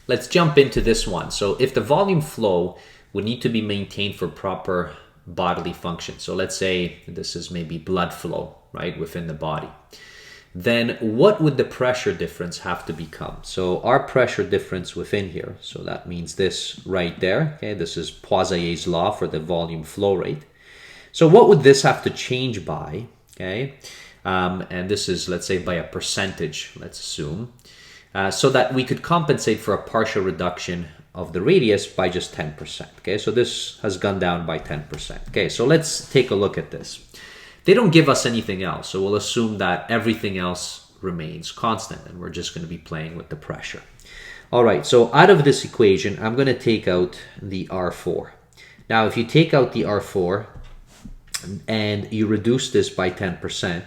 let's jump into this one. So if the volume flow would need to be maintained for proper bodily function, so let's say this is maybe blood flow, right, within the body, then what would the pressure difference have to become? So our pressure difference within here, so that means this right there, okay, this is Poiseuille's law for the volume flow rate. So what would this have to change by, okay? And this is, let's say, by a percentage, let's assume, so that we could compensate for a partial reduction of the radius by just 10%, okay? So this has gone down by 10%. Okay, so let's take a look at this. They don't give us anything else, so we'll assume that everything else remains constant, and we're just going to be playing with the pressure. All right, so out of this equation, I'm going to take out the R4. Now, if you take out the R4 and you reduce this by 10%,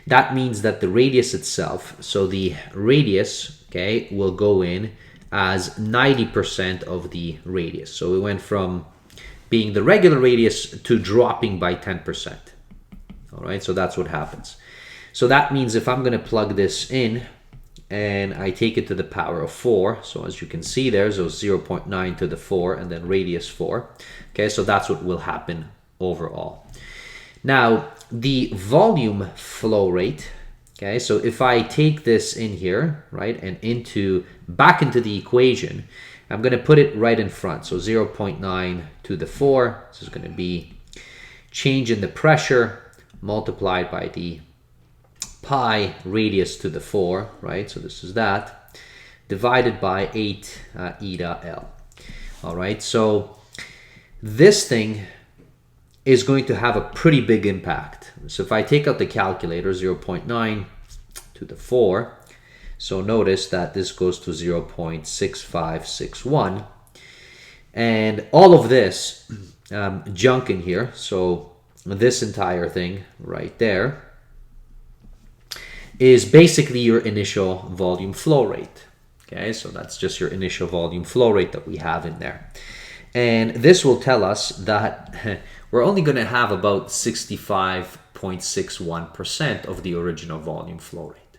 that means that the radius itself, so the radius, okay, will go in as 90% of the radius. So we went from being the regular radius to dropping by 10%. All right, so that's what happens. So that means if I'm going to plug this in and I take it to the power of 4, so as you can see there's 0.9 to the 4 and then radius 4. Okay, so that's what will happen overall. Now, the volume flow rate, okay, so if I take this in here, right, and back into the equation, I'm going to put it right in front. So 0.9 to the 4, this is going to be change in the pressure multiplied by the pi radius to the 4, right? So this is that, divided by 8 eta L. All right, so this thing is going to have a pretty big impact. So if I take out the calculator, 0.9 to the 4, so notice that this goes to 0.6561. And all of this junk in here, so this entire thing right there, is basically your initial volume flow rate. Okay, so that's just your initial volume flow rate that we have in there. And this will tell us that we're only going to have about 65.61% of the original volume flow rate.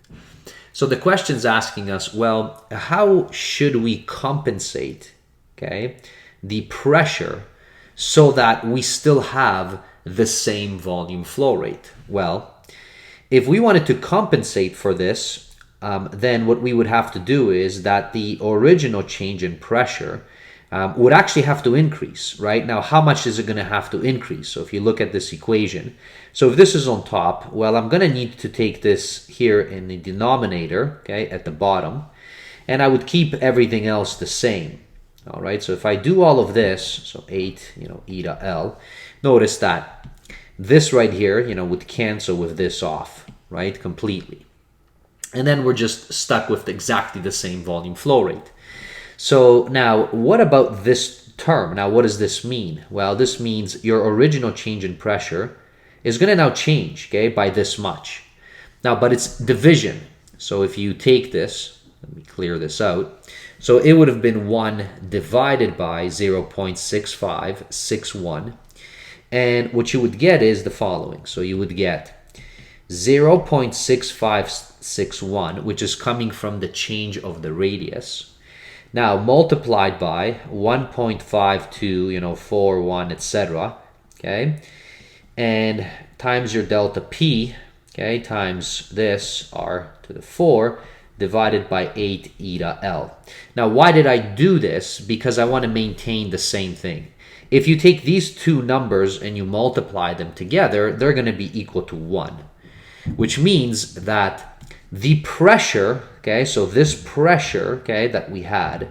So the question's asking us, well, how should we compensate, okay, the pressure so that we still have the same volume flow rate? Well, if we wanted to compensate for this, then what we would have to do is that the original change in pressure would actually have to increase, right? Now, how much is it going to have to increase? So if you look at this equation, so if this is on top, well, I'm going to need to take this here in the denominator, okay, at the bottom, and I would keep everything else the same. All right, so if I do all of this, so 8, eta L, notice that this right here, would cancel with this off, right, completely. And then we're just stuck with exactly the same volume flow rate. So now, what about this term? Now, what does this mean? Well, this means your original change in pressure is going to now change, okay, by this much. Now, but it's division. So if you take this, let me clear this out. So it would have been 1 divided by 0.6561. And what you would get is the following. So you would get 0.6561, which is coming from the change of the radius. Now multiplied by 1.52, 41, etc. Okay, and times your delta P, okay, times this R to the 4 divided by 8 eta L. Now, why did I do this? Because I want to maintain the same thing. If you take these two numbers and you multiply them together, they're going to be equal to 1, which means that the pressure, okay, so this pressure, okay, that we had,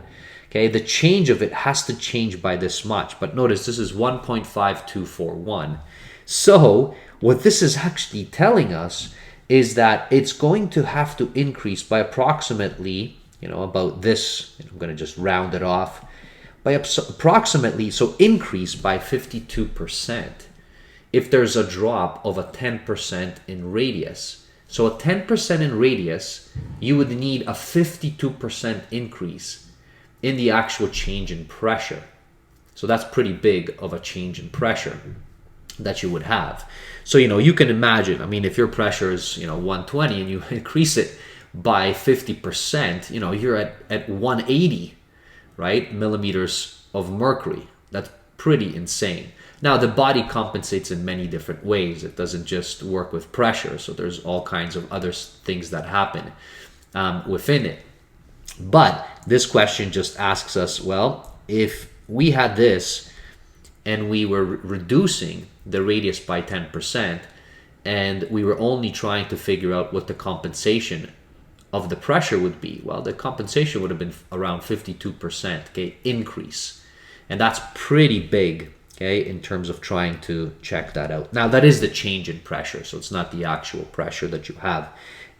okay, the change of it has to change by this much. But notice this is 1.5241. So what this is actually telling us is that it's going to have to increase by approximately, about this, I'm going to just round it off, by approximately, so increase by 52% if there's a drop of a 10% in radius. So a 10% in radius, you would need a 52% increase in the actual change in pressure. So that's pretty big of a change in pressure that you would have. So, you can imagine, if your pressure is, 120 and you increase it by 50%, you're at 180. right? Millimeters of mercury. That's pretty insane. Now, the body compensates in many different ways. It doesn't just work with pressure. So there's all kinds of other things that happen within it. But this question just asks us, well, if we had this and we were reducing the radius by 10%, and we were only trying to figure out what the compensation of the pressure would be, well, the compensation would have been around 52%, okay, increase. And that's pretty big, okay, in terms of trying to check that out. Now, that is the change in pressure, so it's not the actual pressure that you have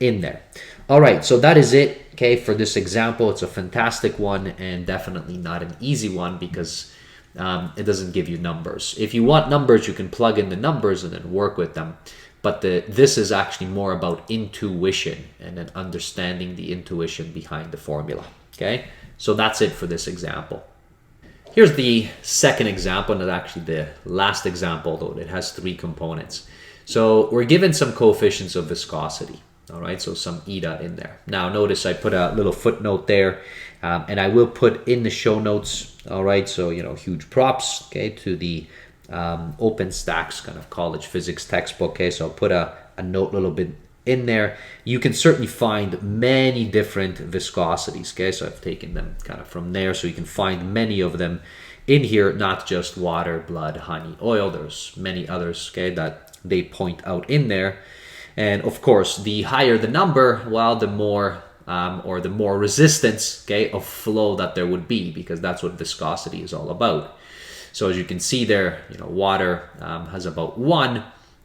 in there. All right, so that is it, okay, for this example. It's a fantastic one and definitely not an easy one because it doesn't give you numbers. If you want numbers, you can plug in the numbers and then work with them. But this is actually more about intuition and then understanding the intuition behind the formula, okay? So that's it for this example. Here's the second example, and actually the last example, though it has 3 components. So we're given some coefficients of viscosity, all right? So some eta in there. Now notice I put a little footnote there, and I will put in the show notes, all right? So, you know, huge props, okay, to the OpenStax kind of college physics textbook, okay? So I'll put a note a little bit in there. You can certainly find many different viscosities, okay? So I've taken them kind of from there, so you can find many of them in here, not just water, blood, honey, oil. There's many others, okay, that they point out in there. And of course, the higher the number, well, the more or the more resistance, okay, of flow that there would be, because that's what viscosity is all about. So as you can see there, you know, water has about 1,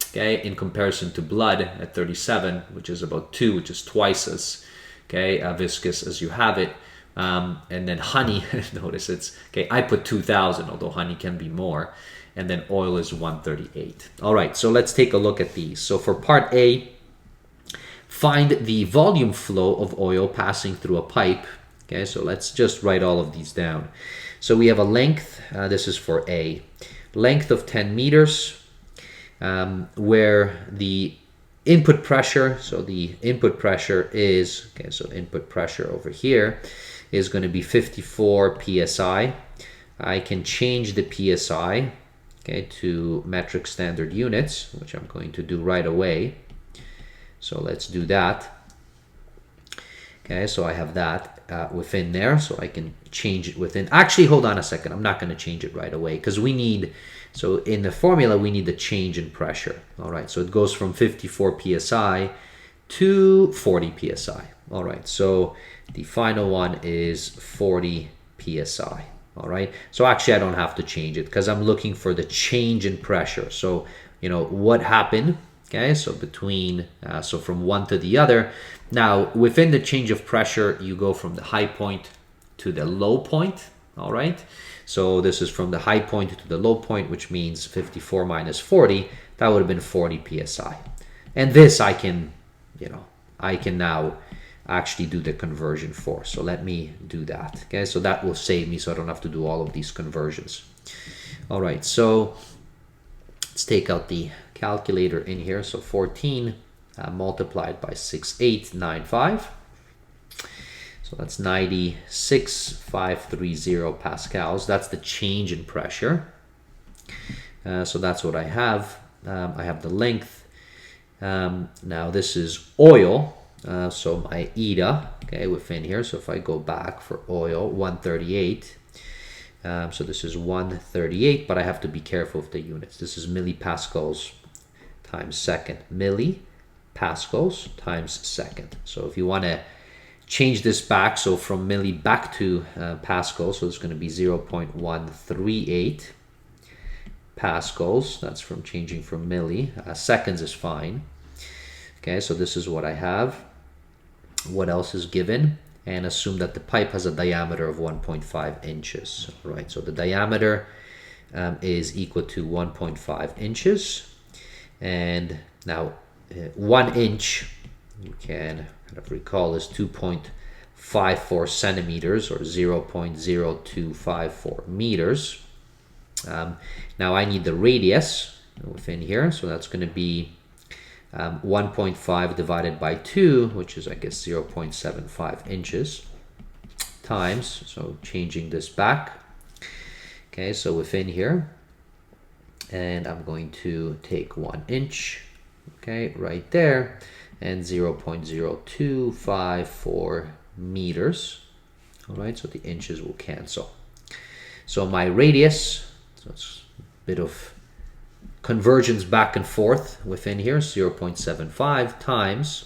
okay, in comparison to blood at 37, which is about 2, which is twice as, okay, viscous as you have it. And then honey, notice it's, okay, I put 2,000, although honey can be more. And then oil is 138. All right, so let's take a look at these. So for part A, find the volume flow of oil passing through a pipe. Okay, so let's just write all of these down. So we have a length, this is for A, length of 10 meters, where the input pressure, so the input pressure is, okay, so input pressure over here is going to be 54 psi. I can change the psi, okay, to metric standard units, which I'm going to do right away. So let's do that. Okay, so I have that within there, so I can change it within. Actually, hold on a second. I'm not going to change it right away because we need, so in the formula, we need the change in pressure. All right, so it goes from 54 psi to 40 psi. All right, so the final one is 40 psi. All right, so actually I don't have to change it because I'm looking for the change in pressure. So, you know, what happened, okay, so between, so from one to the other. Now, within the change of pressure, you go from the high point to the low point, all right? So this is from the high point to the low point, which means 54 minus 40, that would have been 40 psi. And this I can, you know, I can now actually do the conversion for. So let me do that, okay? So that will save me so I don't have to do all of these conversions. All right, so let's take out the calculator in here. So 14 multiplied by 6895. So that's 96,530 pascals. That's the change in pressure. So that's what I have. I have the length. Now this is oil. So my eta, okay, within here. So if I go back for oil, 138. So this is 138, but I have to be careful with the units. This is millipascals times second. Millipascals times second. So if you want to change this back, so from milli back to pascal, so it's going to be 0.138 pascals. That's from changing from milli. Seconds is fine. Okay, so this is what I have. What else is given? And assume that the pipe has a diameter of 1.5 inches. Right, so the diameter is equal to 1.5 inches. And now 1 inch, you can kind of recall, is 2.54 centimeters or 0.0254 meters. Now I need the radius within here, so that's going to be 1.5 divided by 2, which is, I guess, 0.75 inches. times, so changing this back. Okay, so within here, and I'm going to take 1 inch, okay, right there, and 0.0254 meters. All right, so the inches will cancel. So my radius, so it's a bit of convergence back and forth within here, 0.75 times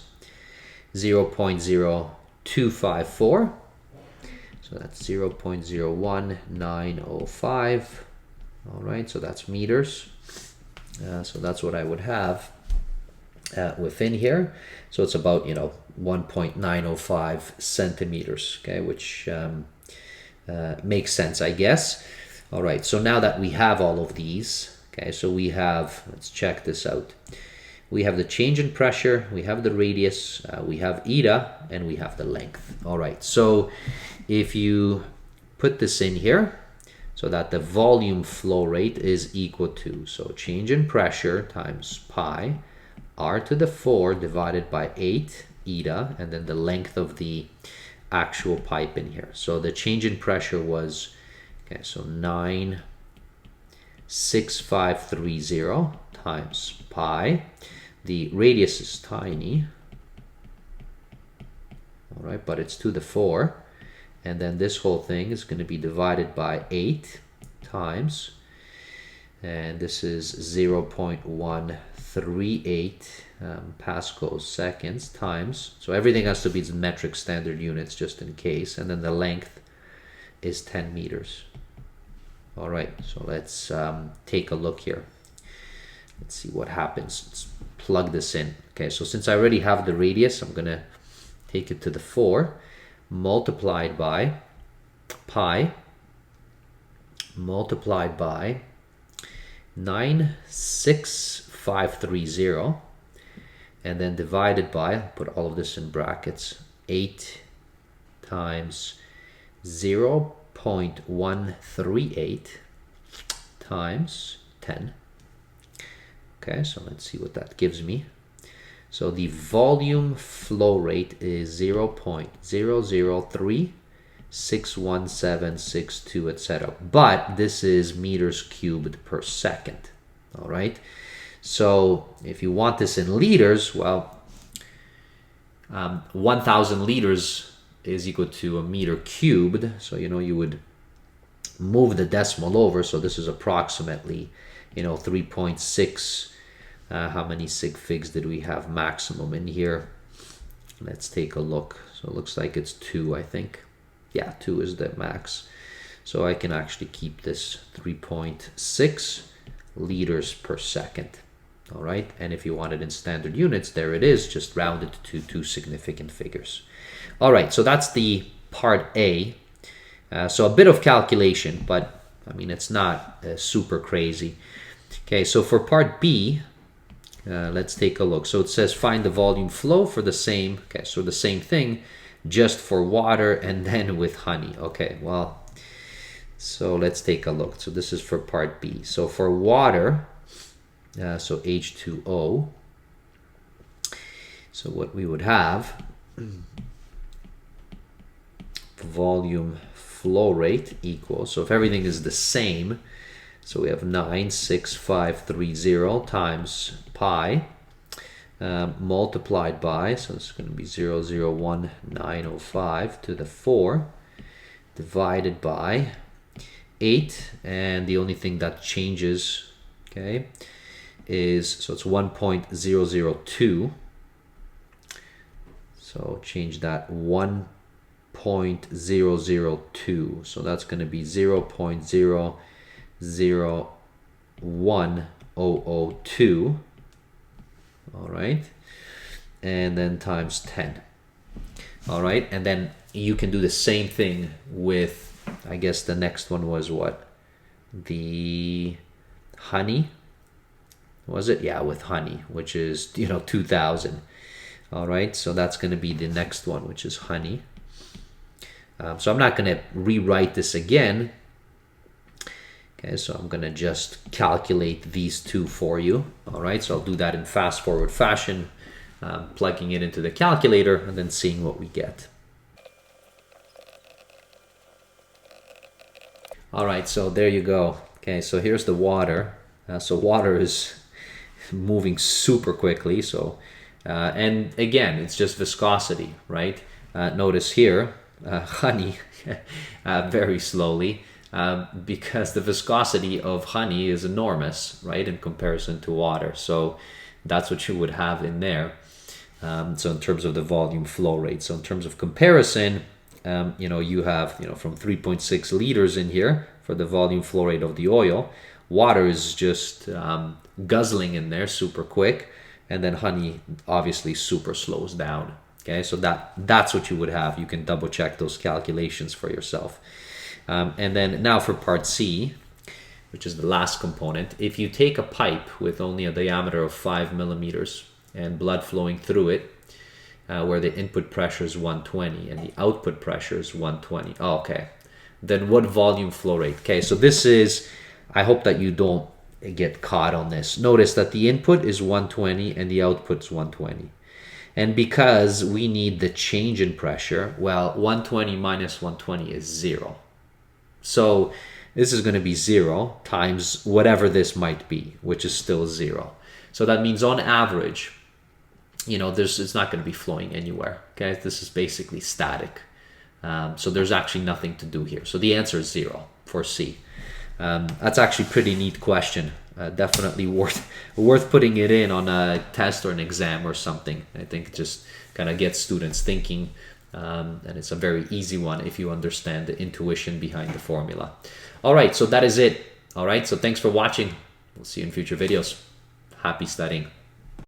0.0254. So that's 0.01905. All right, so that's meters. So that's what I would have within here. So it's about, 1.905 centimeters, okay, which makes sense, I guess. All right, so now that we have all of these, okay, so we have, let's check this out. We have the change in pressure, we have the radius, we have eta, and we have the length. All right, so if you put this in here, so that the volume flow rate is equal to, so change in pressure times pi, r to the 4 divided by 8 eta, and then the length of the actual pipe in here. So the change in pressure was, okay, so 96530 times pi. The radius is tiny, all right, but it's to the 4. And then this whole thing is going to be divided by 8 times, and this is 0.138 Pascals seconds times, so everything has to be in metric standard units just in case, and then the length is 10 meters. All right, so let's take a look here. Let's see what happens. Let's plug this in. Okay, so since I already have the radius, I'm gonna take it to the 4 multiplied by pi multiplied by 96530, and then divided by, I'll put all of this in brackets, 8 times 0.138 times 10. Okay, so let's see what that gives me. So the volume flow rate is 0.0036172, etc. But this is meters cubed per second. All right. So if you want this in liters, well, 1,000 liters is equal to a meter cubed. So, you would move the decimal over. So this is approximately, 3.6. How many sig figs did we have maximum in here? Let's take a look. So it looks like it's 2, I think. Yeah, 2 is the max. So I can actually keep this 3.6 liters per second. All right, and if you want it in standard units, there it is, just rounded to 2 significant figures. All right, so that's the part A. So a bit of calculation, but I mean, it's not super crazy. Okay, so for part B, let's take a look. So it says find the volume flow for the same, okay, so the same thing, just for water and then with honey. Okay, well, so let's take a look. So this is for part B. So for water, so H2O, so what we would have, volume flow rate equals, so if everything is the same, so we have 96530 times pi multiplied by, so it's going to be 0.01905 to the 4 divided by 8, and the only thing that changes, okay, is, so it's 1.002, so change that 1.002, so that's going to be 0.00102, all right, and then times 10. All right, and then you can do the same thing with, I guess the next one was what, the honey, was it? Yeah, with honey, which is 2000. All right, so that's going to be the next one, which is honey. So I'm not going to rewrite this again. Okay, so I'm going to just calculate these two for you. All right, so I'll do that in fast forward fashion, plugging it into the calculator and then seeing what we get. All right, so there you go. Okay, so here's the water. So water is moving super quickly. So, and again, it's just viscosity, right? Notice here, honey very slowly because the viscosity of honey is enormous, right, in comparison to water. So that's what you would have in there. So in terms of the volume flow rate. So in terms of comparison, you have from 3.6 liters in here for the volume flow rate of the oil. Water is just guzzling in there super quick, and then honey obviously super slows down. Okay, so that's what you would have. You can double check those calculations for yourself. And then now for part C, which is the last component. If you take a pipe with only a diameter of 5 millimeters and blood flowing through it, where the input pressure is 120 and the output pressure is 120. Oh, okay. Then what volume flow rate? Okay, so this is, I hope that you don't get caught on this. Notice that the input is 120 and the output is 120. And because we need the change in pressure, well, 120 minus 120 is 0. So this is going to be 0 times whatever this might be, which is still 0. So that means on average, it's not going to be flowing anywhere. Okay, this is basically static. So there's actually nothing to do here. So the answer is 0 for C. That's actually a pretty neat question. Definitely worth putting it in on a test or an exam or something. I think it just kind of gets students thinking, and it's a very easy one if you understand the intuition behind the formula. All right, so that is it. All right, so thanks for watching. We'll see you in future videos. Happy studying.